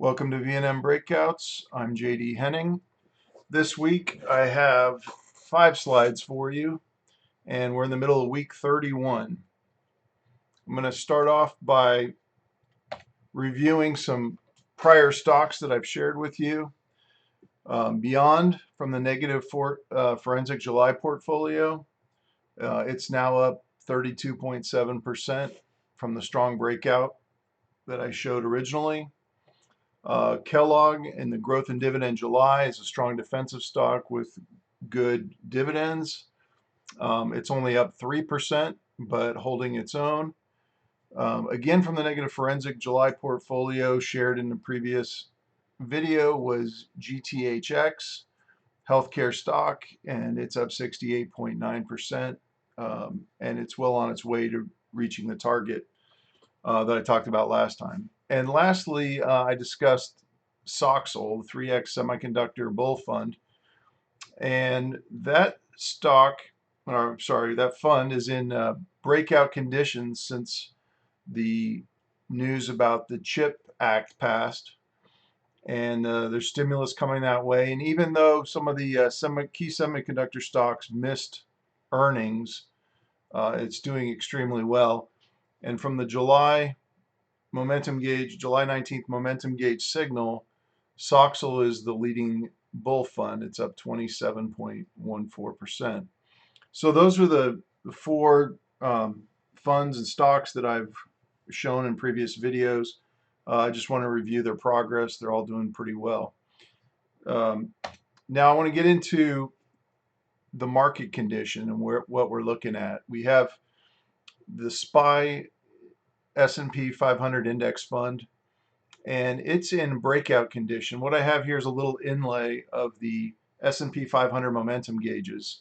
Welcome to V&M Breakouts. I'm JD Henning. This week I have 5 slides for you, and we're in the middle of week 31. I'm going to start off by reviewing some prior stocks that I've shared with you. Beyond from the negative forensic July portfolio, it's now up 32.7% from the strong breakout that I showed originally. Kellogg in the growth and dividend July is a strong defensive stock with good dividends. It's only up 3%, but holding its own. Again, from the negative forensic July portfolio shared in the previous video was GTHX, healthcare stock, and it's up 68.9%, and it's well on its way to reaching the target that I talked about last time. And lastly, I discussed Soxol, the 3X Semiconductor Bull Fund, and that that fund is in breakout conditions since the news about the CHIP Act passed, and there's stimulus coming that way. And even though some of the key semiconductor stocks missed earnings, it's doing extremely well. And from the July 19th momentum gauge signal, Soxol is the leading bull fund. It's up 27.14%. So those are the 4 funds and stocks that I've shown in previous videos. I just want to review their progress. They're all doing pretty well. Now I want to get into the market condition and what we're looking at. We have the SPY S&P 500 index fund, and it's in breakout condition. What I have here is a little inlay of the S&P 500 momentum gauges.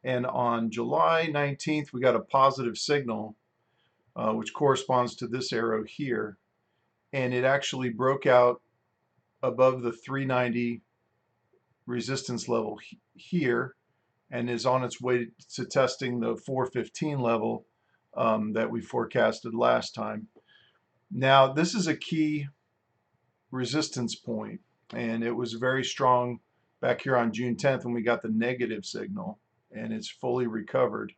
And on July 19th, we got a positive signal, which corresponds to this arrow here. And it actually broke out above the 390 resistance level here and is on its way to testing the 415 level that we forecasted last time. Now, this is a key resistance point, and it was very strong back here on June 10th when we got the negative signal, and it's fully recovered.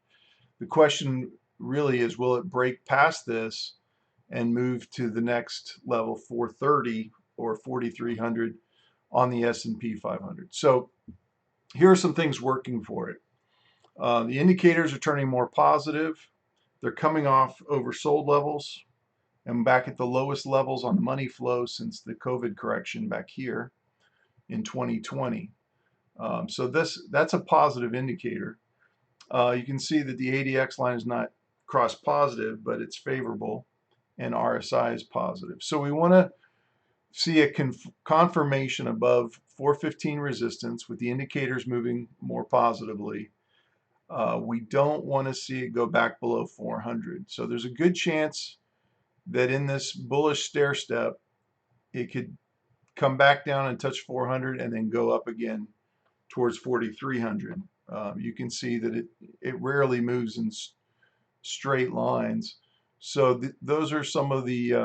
The question really is, will it break past this and move to the next level, 430 or 4300 on the S&P 500? So here are some things working for it. The indicators are turning more positive. They're coming off oversold levels and back at the lowest levels on the money flow since the COVID correction back here in 2020. So that's a positive indicator. You can see that the ADX line is not cross positive, but it's favorable, and RSI is positive. So we want to see a confirmation above 415 resistance with the indicators moving more positively. We don't want to see it go back below 400. So there's a good chance that in this bullish stair step, it could come back down and touch 400 and then go up again towards 4,300. You can see that it rarely moves in straight lines. So those are some of the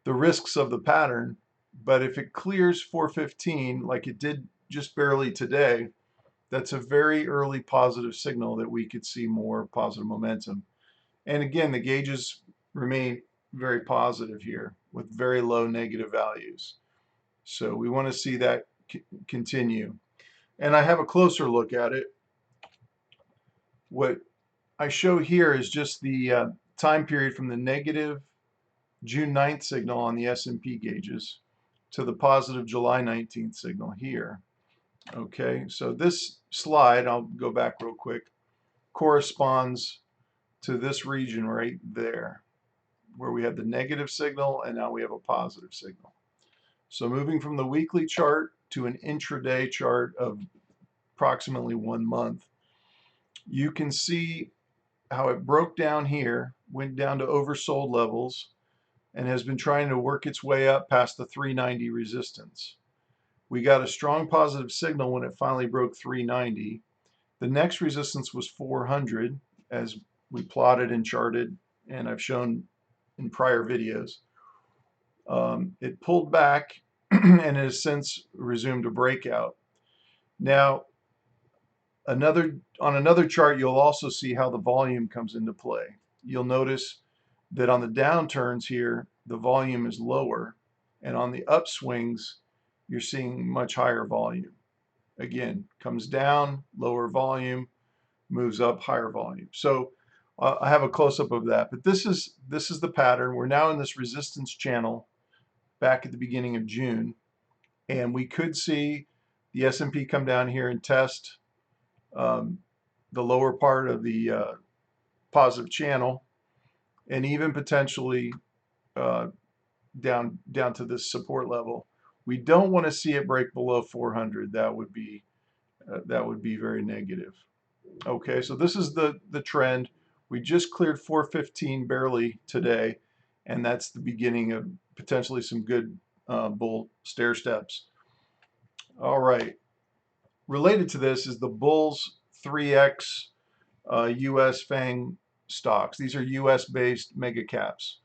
risks of the pattern. But if it clears 415 like it did just barely today, that's a very early positive signal that we could see more positive momentum. And again, the gauges remain very positive here with very low negative values. So we want to see that continue. And I have a closer look at it. What I show here is just the time period from the negative June 9th signal on the S&P gauges to the positive July 19th signal here. Okay, so this slide, I'll go back real quick, corresponds to this region right there, where we have the negative signal and now we have a positive signal. So moving from the weekly chart to an intraday chart of approximately 1 month, you can see how it broke down here, went down to oversold levels, and has been trying to work its way up past the 390 resistance. We got a strong positive signal when it finally broke 390. The next resistance was 400, as we plotted and charted, and I've shown in prior videos. It pulled back and has since resumed a breakout. Now, on another chart, you'll also see how the volume comes into play. You'll notice that on the downturns here, the volume is lower, and on the upswings, you're seeing much higher volume. Again, comes down, lower volume, moves up, higher volume. So I have a close-up of that, but this is the pattern. We're now in this resistance channel back at the beginning of June, and we could see the S&P come down here and test um, the lower part of the positive channel, and even potentially uh, down to this support level. We don't want to see it break below 400. That would be very negative. Okay, so this is the trend. We just cleared 415 barely today, and that's the beginning of potentially some good bull stair steps. All right. Related to this is the Bulls 3X US Fang stocks. These are US based megacaps.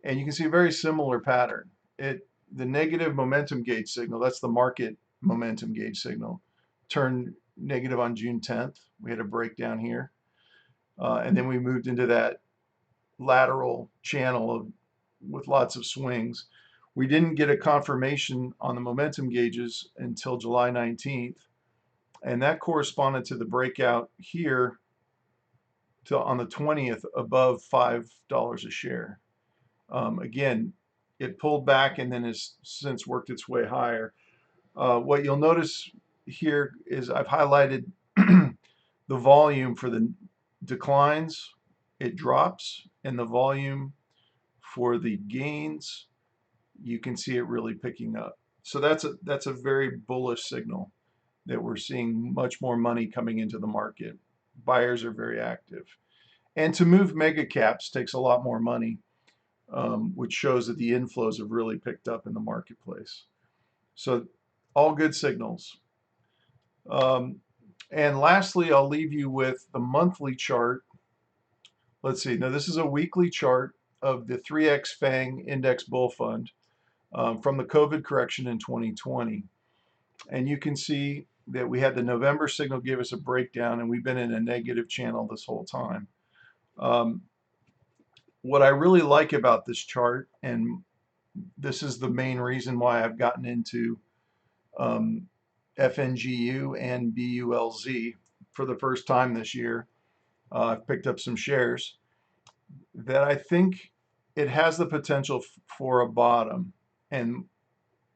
And you can see a very similar pattern. The negative momentum gauge signal, that's the market momentum gauge signal, turned negative on June 10th. We had a breakdown here. And then we moved into that lateral channel with lots of swings. We didn't get a confirmation on the momentum gauges until July 19th. And that corresponded to the breakout here on the 20th above $5 a share. Again, it pulled back and then has since worked its way higher. What you'll notice here is I've highlighted the volume for the declines, it drops, and the volume for the gains, you can see it really picking up. So that's a very bullish signal that we're seeing much more money coming into the market. Buyers are very active. And to move mega caps takes a lot more money, which shows that the inflows have really picked up in the marketplace. So all good signals. Um, and lastly, I'll leave you with the monthly chart. Let's see. Now, this is a weekly chart of the 3X Fang Index Bull Fund from the COVID correction in 2020. And you can see that we had the November signal give us a breakdown, and we've been in a negative channel this whole time. What I really like about this chart, and this is the main reason why I've gotten into FNGU and BULZ for the first time this year. I've picked up some shares that I think it has the potential for a bottom. And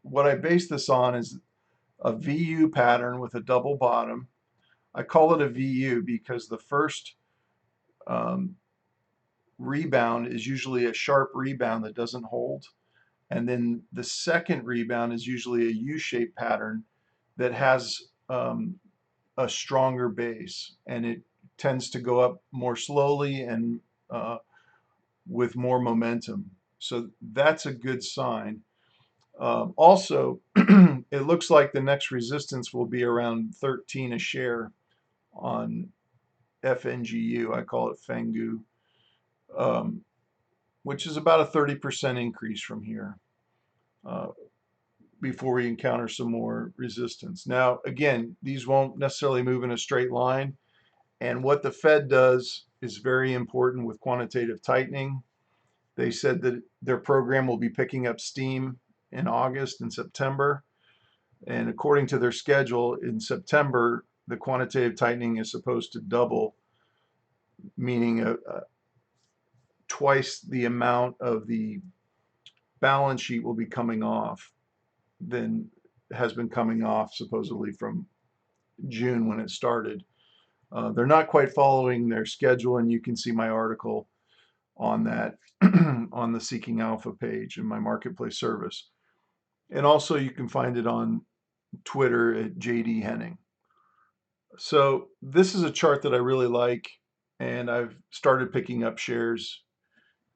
what I base this on is a VU pattern with a double bottom. I call it a VU because the first rebound is usually a sharp rebound that doesn't hold. And then the second rebound is usually a U-shaped pattern that has a stronger base, and it tends to go up more slowly and with more momentum. So that's a good sign. Also, it looks like the next resistance will be around 13 a share on FNGU. I call it Fangu, which is about a 30% increase from here before we encounter some more resistance. Now, again, these won't necessarily move in a straight line. And what the Fed does is very important with quantitative tightening. They said that their program will be picking up steam in August and September. And according to their schedule, in September, the quantitative tightening is supposed to double, meaning twice the amount of the balance sheet will be coming off than has been coming off supposedly from June when it started. They're not quite following their schedule, and you can see my article on that on the Seeking Alpha page in my marketplace service. And also you can find it on Twitter at JD Henning. So this is a chart that I really like, and I've started picking up shares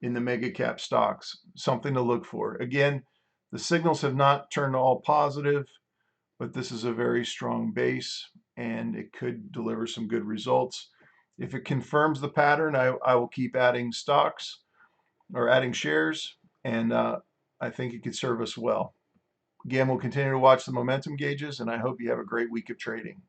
in the mega cap stocks, something to look for. Again, the signals have not turned all positive, but this is a very strong base and it could deliver some good results. If it confirms the pattern, I will keep adding stocks or adding shares, and I think it could serve us well. Again, we'll continue to watch the momentum gauges, and I hope you have a great week of trading.